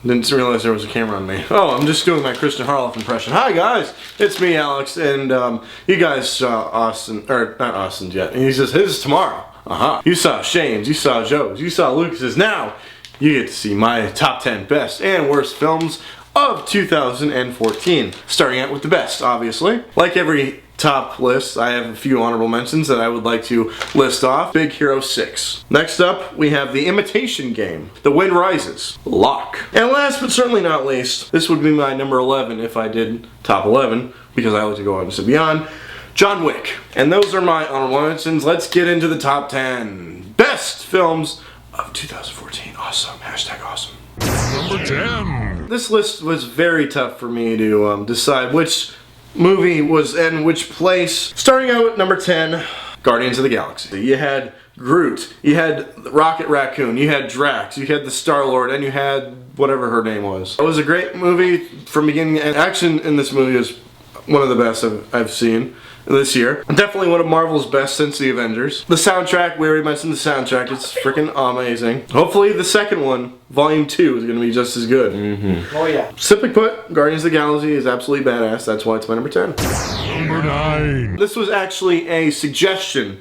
Didn't realize there was a camera on me. Oh, I'm just doing my Christian Harloff impression. Hi guys, it's me, Alex, and you guys saw Austin, or not Austin's yet. And he says, his is tomorrow. You saw Shane's, you saw Joe's, you saw Lucas's. Now, you get to see my top 10 best and worst films of 2014. Starting out with the best, obviously. Like every top list, I have a few honorable mentions that I would like to list off. Big Hero 6. Next up, we have The Imitation Game, The Wind Rises, Locke. And last but certainly not least, this would be my number 11 if I did top 11, because I like to go on to beyond, John Wick. And those are my honorable mentions. Let's get into the top 10 best films of 2014. Awesome. Hashtag awesome. Number 10. This list was very tough for me to decide which movie was in which place. Starting out at number 10, Guardians of the Galaxy. You had Groot, you had Rocket Raccoon, you had Drax, you had the Star-Lord, and you had whatever her name was. It was a great movie from beginning, and action in this movie is one of the best I've seen this year. Definitely one of Marvel's best since the Avengers. The soundtrack, we already mentioned the soundtrack, it's freaking amazing. Hopefully the second one, Volume 2, is going to be just as good. Oh yeah. Simply put, Guardians of the Galaxy is absolutely badass. That's why it's my number 10. Number 9. This was actually a suggestion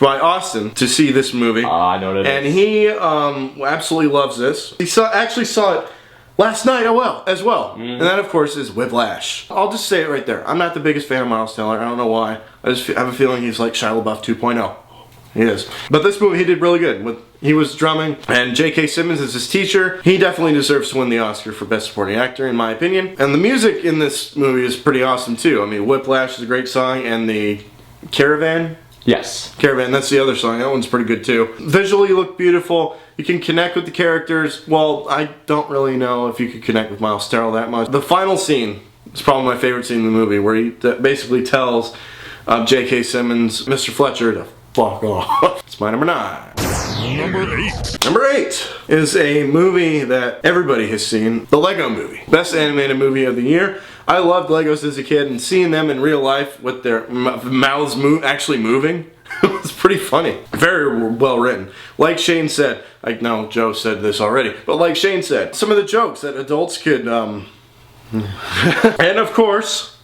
by Austin to see this movie. I know what it is. And he absolutely loves this. He actually saw it last night as well. And that, of course, is Whiplash. I'll just say it right there. I'm not the biggest fan of Miles Teller. I don't know why. I just have a feeling he's like Shia LaBeouf 2.0. He is. But this movie, he did really good. He was drumming, and J.K. Simmons is his teacher. He definitely deserves to win the Oscar for Best Supporting Actor, in my opinion. And the music in this movie is pretty awesome, too. I mean, Whiplash is a great song, and the Caravan? Yes. Caravan, that's the other song. That one's pretty good, too. Visually, you look beautiful. You can connect with the characters. Well, I don't really know if you could connect with Miles Teller that much. The final scene is probably my favorite scene in the movie, where he basically tells J.K. Simmons, Mr. Fletcher, to fuck off. It's my number 9. Number 8. Number 8 is a movie that everybody has seen, the Lego Movie. Best animated movie of the year. I loved Legos as a kid, and seeing them in real life with their mouths actually moving, it was pretty funny. Very well written. Like Shane said, like no, Joe said this already, but like Shane said, some of the jokes that adults could, and of course,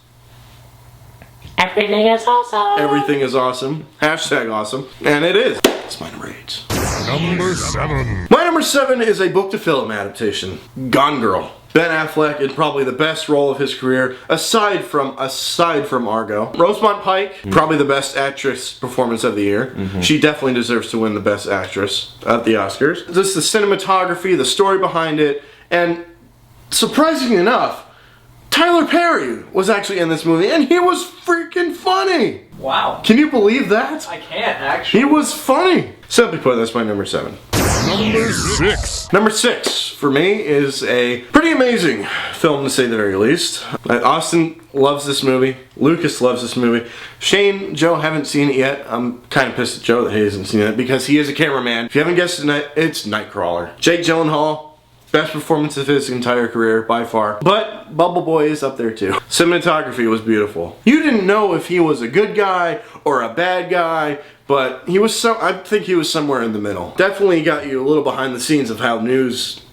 everything is awesome. Everything is awesome. Hashtag awesome. And it is. It's my number 8. Number 7. My number 7 is a book-to-film adaptation. Gone Girl. Ben Affleck in probably the best role of his career, aside from Argo. Rosamund Pike, probably the best actress performance of the year. She definitely deserves to win the best actress at the Oscars. Just the cinematography, the story behind it, and surprisingly enough, Tyler Perry was actually in this movie, and he was freaking funny! Wow. Can you believe that? I can't, actually. He was funny! Simply put, that's my number 7. Number 6. Number 6, for me, is a pretty amazing film, to say the very least. Austin loves this movie. Lucas loves this movie. Shane, Joe haven't seen it yet. I'm kind of pissed at Joe that he hasn't seen it, because he is a cameraman. If you haven't guessed it, it's Nightcrawler. Jake Gyllenhaal. Best performance of his entire career, by far. But Bubble Boy is up there too. Cinematography was beautiful. You didn't know if he was a good guy or a bad guy, but he was I think he was somewhere in the middle. Definitely got you a little behind the scenes of how the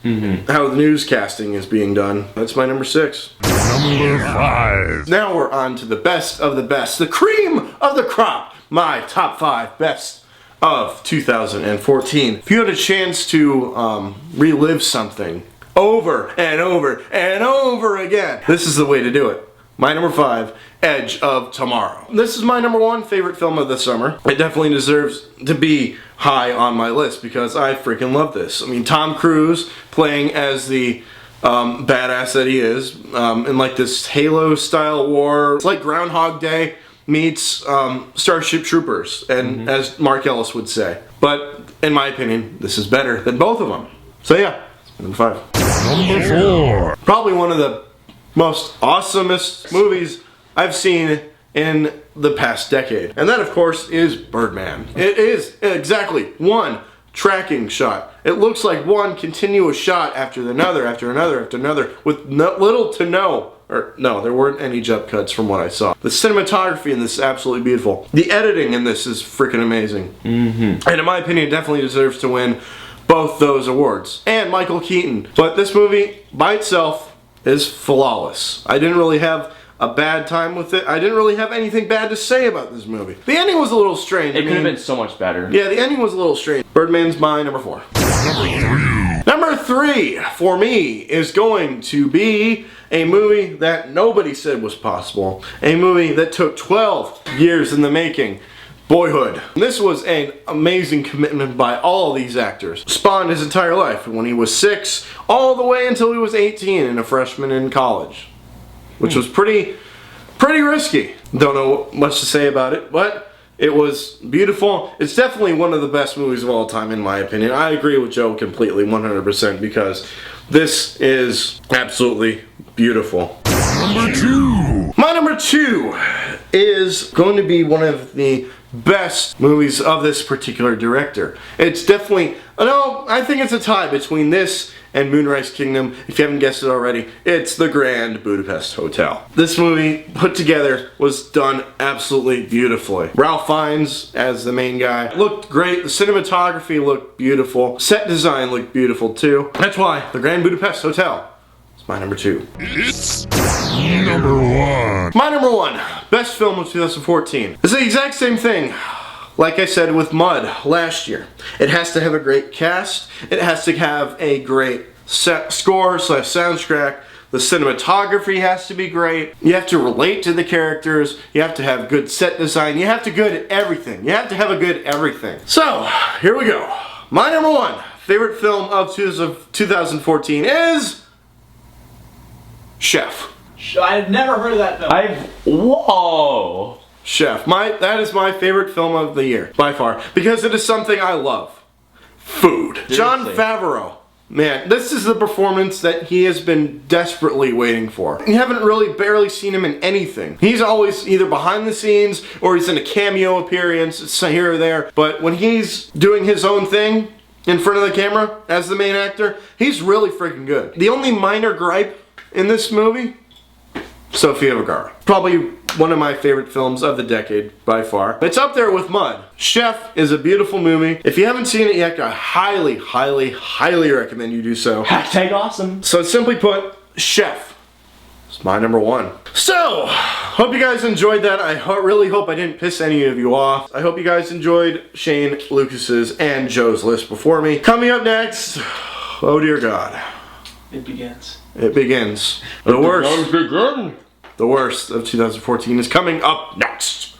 newscasting is being done. That's my number 6. Number 5. Now we're on to the best of the best. The cream of the crop. My top 5 best of 2014. If you had a chance to relive something over and over and over again, this is the way to do it. My number 5, Edge of Tomorrow. This is my number 1 favorite film of the summer. It definitely deserves to be high on my list because I freaking love this. I mean, Tom Cruise playing as the badass that he is in like this Halo-style war. It's like Groundhog Day meets Starship Troopers, and as Mark Ellis would say. But in my opinion, this is better than both of them. So yeah, number 5. Number 4. Probably one of the most awesomest movies I've seen in the past decade. And that, of course, is Birdman. It is exactly one tracking shot. It looks like one continuous shot after another, after another, after another, with little to no, or no, there weren't any jump cuts from what I saw. The cinematography in this is absolutely beautiful. The editing in this is freaking amazing. And in my opinion, it definitely deserves to win both those awards. And Michael Keaton. But this movie, by itself, is flawless. I didn't really have a bad time with it. I didn't really have anything bad to say about this movie. The ending was a little strange. It could have been so much better. Yeah, the ending was a little strange. Birdman's my number 4. Number 3 for me is going to be a movie that nobody said was possible. A movie that took 12 years in the making. Boyhood. This was an amazing commitment by all these actors. Spawned his entire life when he was 6 all the way until he was 18 and a freshman in college. Which was pretty risky. Don't know much to say about it, but it was beautiful. It's definitely one of the best movies of all time in my opinion. I agree with Joe completely, 100%, because this is absolutely beautiful. Number 2. My number 2 is going to be one of the best movies of this particular director. It's definitely, no, I think it's a tie between this and Moonrise Kingdom. If you haven't guessed it already, it's The Grand Budapest Hotel. This movie, put together, was done absolutely beautifully. Ralph Fiennes as the main guy looked great. The cinematography looked beautiful. Set design looked beautiful too. That's why The Grand Budapest Hotel is my number 2. It's number 1. My number 1, best film of 2014. It's the exact same thing. Like I said with Mud last year, it has to have a great cast, it has to have a great score / soundtrack, the cinematography has to be great, you have to relate to the characters, you have to have good set design, you have to good at everything, you have to have a good everything. So, here we go. My number 1 favorite film of 2014 is Chef. I've never heard of that film. Whoa! Chef. That is my favorite film of the year, by far, because it is something I love. Food. Jon Favreau. Man, this is the performance that he has been desperately waiting for. You haven't really barely seen him in anything. He's always either behind the scenes or he's in a cameo appearance here or there, but when he's doing his own thing in front of the camera as the main actor, he's really freaking good. The only minor gripe in this movie, Sofia Vergara. Probably one of my favorite films of the decade, by far. It's up there with Mud. Chef is a beautiful movie. If you haven't seen it yet, I highly, highly, highly recommend you do so. Hashtag awesome. So simply put, Chef is my number 1. So, hope you guys enjoyed that. I really hope I didn't piss any of you off. I hope you guys enjoyed Shane, Lucas's, and Joe's list before me. Coming up next, oh dear God. It begins. It begins. The worst of 2014 is coming up next.